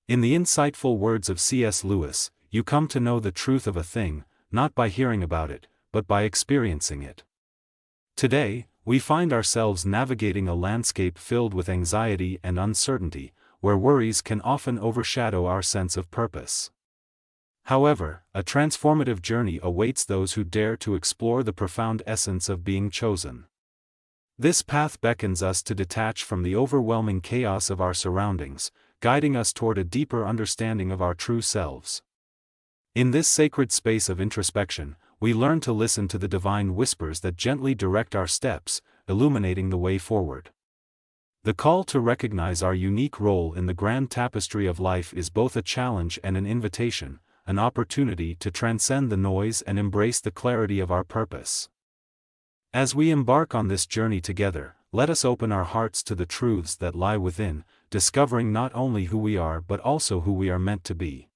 In the insightful words of C.S. Lewis, you come to know the truth of a thing, not by hearing about it, but by experiencing it. Today, we find ourselves navigating a landscape filled with anxiety and uncertainty, where worries can often overshadow our sense of purpose. However, a transformative journey awaits those who dare to explore the profound essence of being chosen. This path beckons us to detach from the overwhelming chaos of our surroundings, guiding us toward a deeper understanding of our true selves. In this sacred space of introspection, we learn to listen to the divine whispers that gently direct our steps, illuminating the way forward. The call to recognize our unique role in the grand tapestry of life is both a challenge and an invitation, an opportunity to transcend the noise and embrace the clarity of our purpose. As we embark on this journey together, let us open our hearts to the truths that lie within, discovering not only who we are but also who we are meant to be.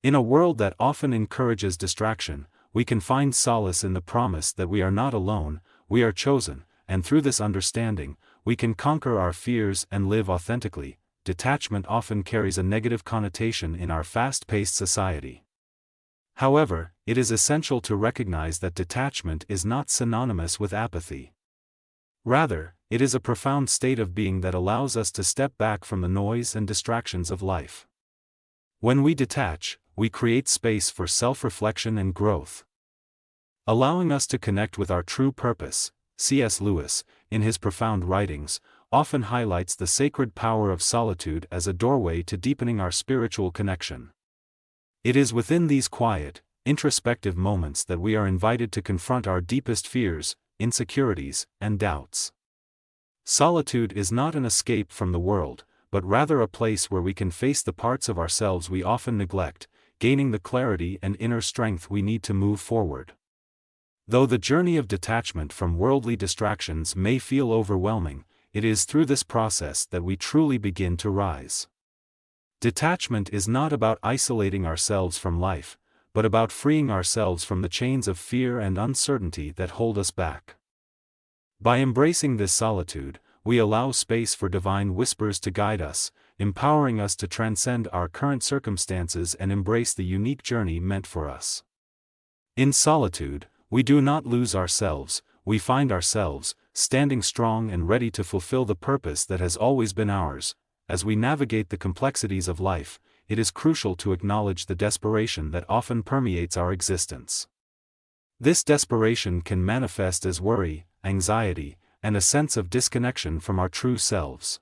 In a world that often encourages distraction, we can find solace in the promise that we are not alone, we are chosen, and through this understanding, we can conquer our fears and live authentically. Detachment often carries a negative connotation in our fast-paced society. However, it is essential to recognize that detachment is not synonymous with apathy. Rather, it is a profound state of being that allows us to step back from the noise and distractions of life. When we detach, we create space for self-reflection and growth. Allowing us to connect with our true purpose, C.S. Lewis, in his profound writings, often highlights the sacred power of solitude as a doorway to deepening our spiritual connection. It is within these quiet, introspective moments that we are invited to confront our deepest fears, insecurities, and doubts. Solitude is not an escape from the world, but rather a place where we can face the parts of ourselves we often neglect, gaining the clarity and inner strength we need to move forward. Though the journey of detachment from worldly distractions may feel overwhelming, it is through this process that we truly begin to rise. Detachment is not about isolating ourselves from life, but about freeing ourselves from the chains of fear and uncertainty that hold us back. By embracing this solitude, we allow space for divine whispers to guide us, empowering us to transcend our current circumstances and embrace the unique journey meant for us. In solitude, we do not lose ourselves, we find ourselves, standing strong and ready to fulfill the purpose that has always been ours. As we navigate the complexities of life, it is crucial to acknowledge the desperation that often permeates our existence. This desperation can manifest as worry, anxiety, and a sense of disconnection from our true selves.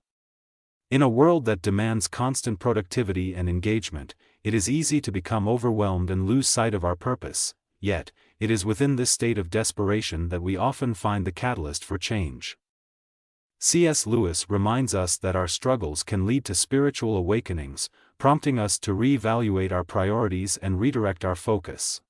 In a world that demands constant productivity and engagement, it is easy to become overwhelmed and lose sight of our purpose, yet, it is within this state of desperation that we often find the catalyst for change. C.S. Lewis reminds us that our struggles can lead to spiritual awakenings, prompting us to reevaluate our priorities and redirect our focus.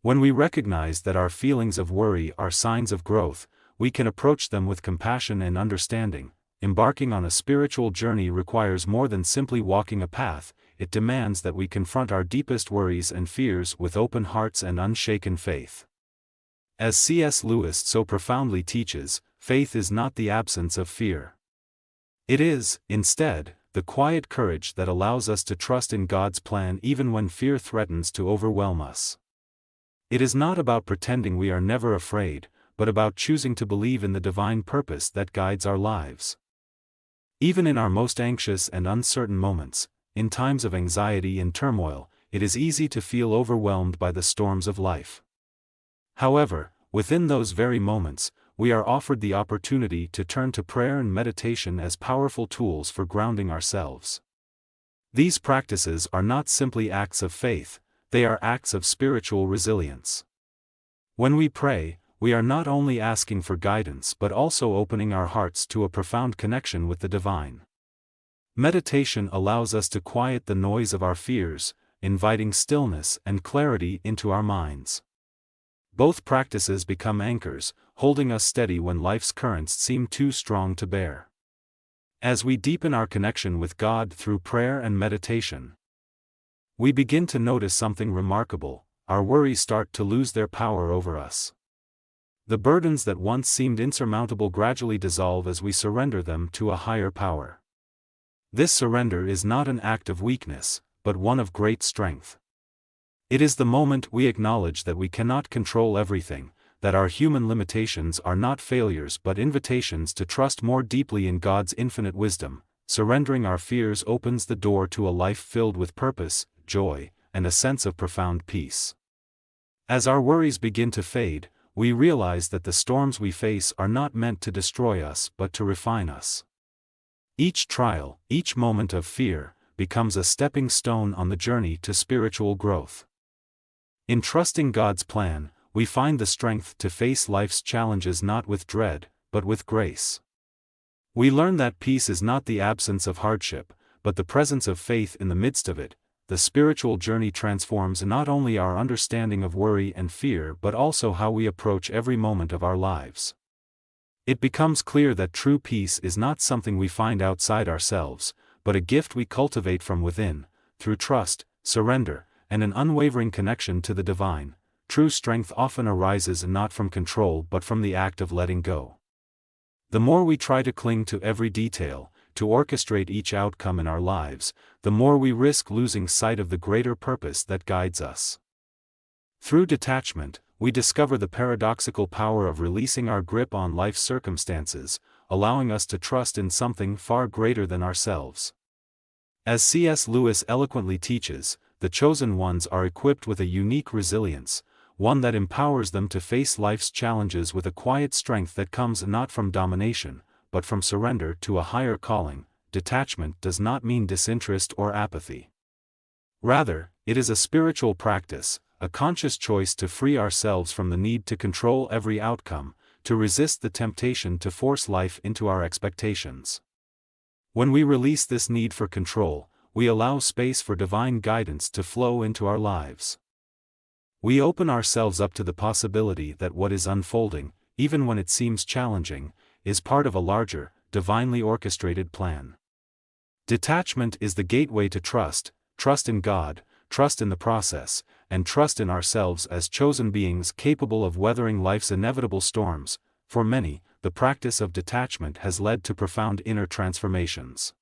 When we recognize that our feelings of worry are signs of growth, we can approach them with compassion and understanding. Embarking on a spiritual journey requires more than simply walking a path, it demands that we confront our deepest worries and fears with open hearts and unshaken faith. As C.S. Lewis so profoundly teaches, faith is not the absence of fear. It is, instead, the quiet courage that allows us to trust in God's plan even when fear threatens to overwhelm us. It is not about pretending we are never afraid, but about choosing to believe in the divine purpose that guides our lives. Even in our most anxious and uncertain moments, in times of anxiety and turmoil, it is easy to feel overwhelmed by the storms of life. However, within those very moments, we are offered the opportunity to turn to prayer and meditation as powerful tools for grounding ourselves. These practices are not simply acts of faith, they are acts of spiritual resilience. When we pray, we are not only asking for guidance but also opening our hearts to a profound connection with the divine. Meditation allows us to quiet the noise of our fears, inviting stillness and clarity into our minds. Both practices become anchors, holding us steady when life's currents seem too strong to bear. As we deepen our connection with God through prayer and meditation, we begin to notice something remarkable: our worries start to lose their power over us. The burdens that once seemed insurmountable gradually dissolve as we surrender them to a higher power. This surrender is not an act of weakness, but one of great strength. It is the moment we acknowledge that we cannot control everything, that our human limitations are not failures but invitations to trust more deeply in God's infinite wisdom. Surrendering our fears opens the door to a life filled with purpose, joy, and a sense of profound peace. As our worries begin to fade, we realize that the storms we face are not meant to destroy us but to refine us. Each trial, each moment of fear, becomes a stepping stone on the journey to spiritual growth. In trusting God's plan, we find the strength to face life's challenges not with dread, but with grace. We learn that peace is not the absence of hardship, but the presence of faith in the midst of it. The spiritual journey transforms not only our understanding of worry and fear but also how we approach every moment of our lives. It becomes clear that true peace is not something we find outside ourselves, but a gift we cultivate from within, through trust, surrender, and an unwavering connection to the divine. True strength often arises not from control but from the act of letting go. The more we try to cling to every detail, to orchestrate each outcome in our lives, the more we risk losing sight of the greater purpose that guides us. Through detachment, we discover the paradoxical power of releasing our grip on life's circumstances, allowing us to trust in something far greater than ourselves. As C.S. Lewis eloquently teaches, the chosen ones are equipped with a unique resilience, one that empowers them to face life's challenges with a quiet strength that comes not from domination, but from surrender to a higher calling. Detachment does not mean disinterest or apathy. Rather, it is a spiritual practice, a conscious choice to free ourselves from the need to control every outcome, to resist the temptation to force life into our expectations. When we release this need for control, we allow space for divine guidance to flow into our lives. We open ourselves up to the possibility that what is unfolding, even when it seems challenging, is part of a larger, divinely orchestrated plan. Detachment is the gateway to trust in God, trust in the process, and trust in ourselves as chosen beings capable of weathering life's inevitable storms. For many, the practice of detachment has led to profound inner transformations.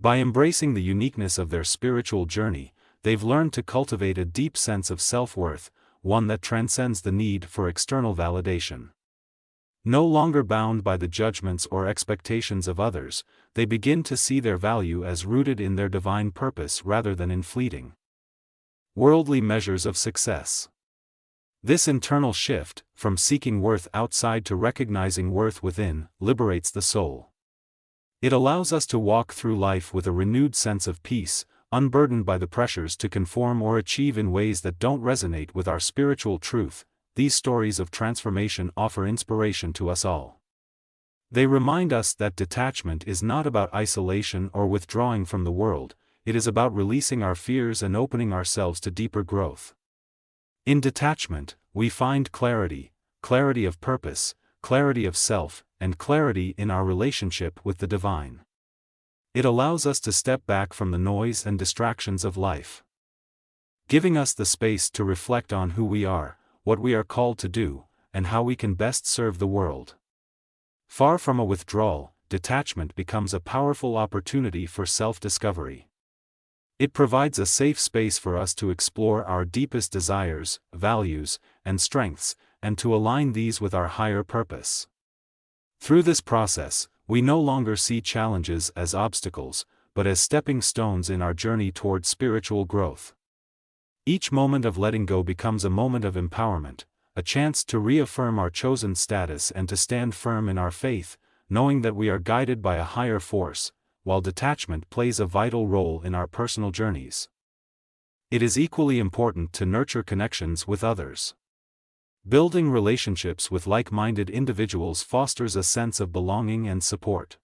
By embracing the uniqueness of their spiritual journey, they've learned to cultivate a deep sense of self-worth, one that transcends the need for external validation. No longer bound by the judgments or expectations of others, they begin to see their value as rooted in their divine purpose rather than in fleeting, worldly measures of success. This internal shift, from seeking worth outside to recognizing worth within, liberates the soul. It allows us to walk through life with a renewed sense of peace, unburdened by the pressures to conform or achieve in ways that don't resonate with our spiritual truth. These stories of transformation offer inspiration to us all. They remind us that detachment is not about isolation or withdrawing from the world, it is about releasing our fears and opening ourselves to deeper growth. In detachment, we find clarity of purpose, clarity of self, and clarity in our relationship with the divine. It allows us to step back from the noise and distractions of life, giving us the space to reflect on who we are, what we are called to do, and how we can best serve the world. Far from a withdrawal, detachment becomes a powerful opportunity for self-discovery. It provides a safe space for us to explore our deepest desires, values, and strengths, and to align these with our higher purpose. Through this process, we no longer see challenges as obstacles, but as stepping stones in our journey toward spiritual growth. Each moment of letting go becomes a moment of empowerment, a chance to reaffirm our chosen status and to stand firm in our faith, knowing that we are guided by a higher force, while detachment plays a vital role in our personal journeys. It is equally important to nurture connections with others. Building relationships with like-minded individuals fosters a sense of belonging and support.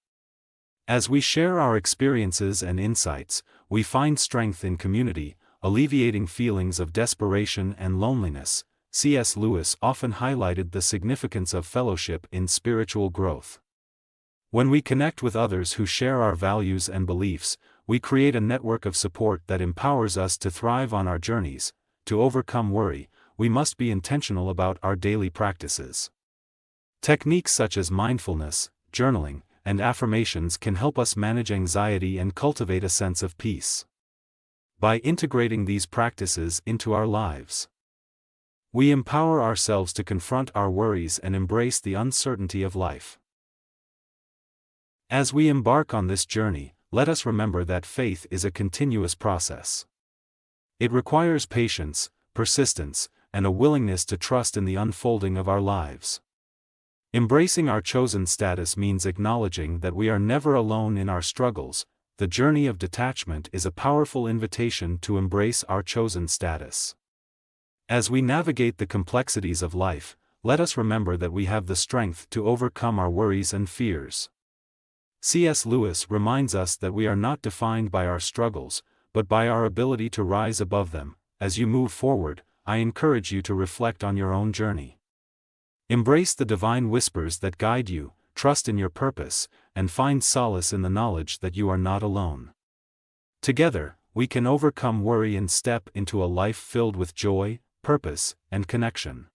As we share our experiences and insights, we find strength in community, alleviating feelings of desperation and loneliness. C.S. Lewis often highlighted the significance of fellowship in spiritual growth. When we connect with others who share our values and beliefs, we create a network of support that empowers us to thrive on our journeys. To overcome worry, we must be intentional about our daily practices. Techniques such as mindfulness, journaling, and affirmations can help us manage anxiety and cultivate a sense of peace. By integrating these practices into our lives, we empower ourselves to confront our worries and embrace the uncertainty of life. As we embark on this journey, let us remember that faith is a continuous process. It requires patience, persistence, and a willingness to trust in the unfolding of our lives. Embracing our chosen status means acknowledging that we are never alone in our struggles. The journey of detachment is a powerful invitation to embrace our chosen status. As we navigate the complexities of life, let us remember that we have the strength to overcome our worries and fears. C.S. Lewis reminds us that we are not defined by our struggles, but by our ability to rise above them. As you move forward, I encourage you to reflect on your own journey. Embrace the divine whispers that guide you, trust in your purpose, and find solace in the knowledge that you are not alone. Together, we can overcome worry and step into a life filled with joy, purpose, and connection.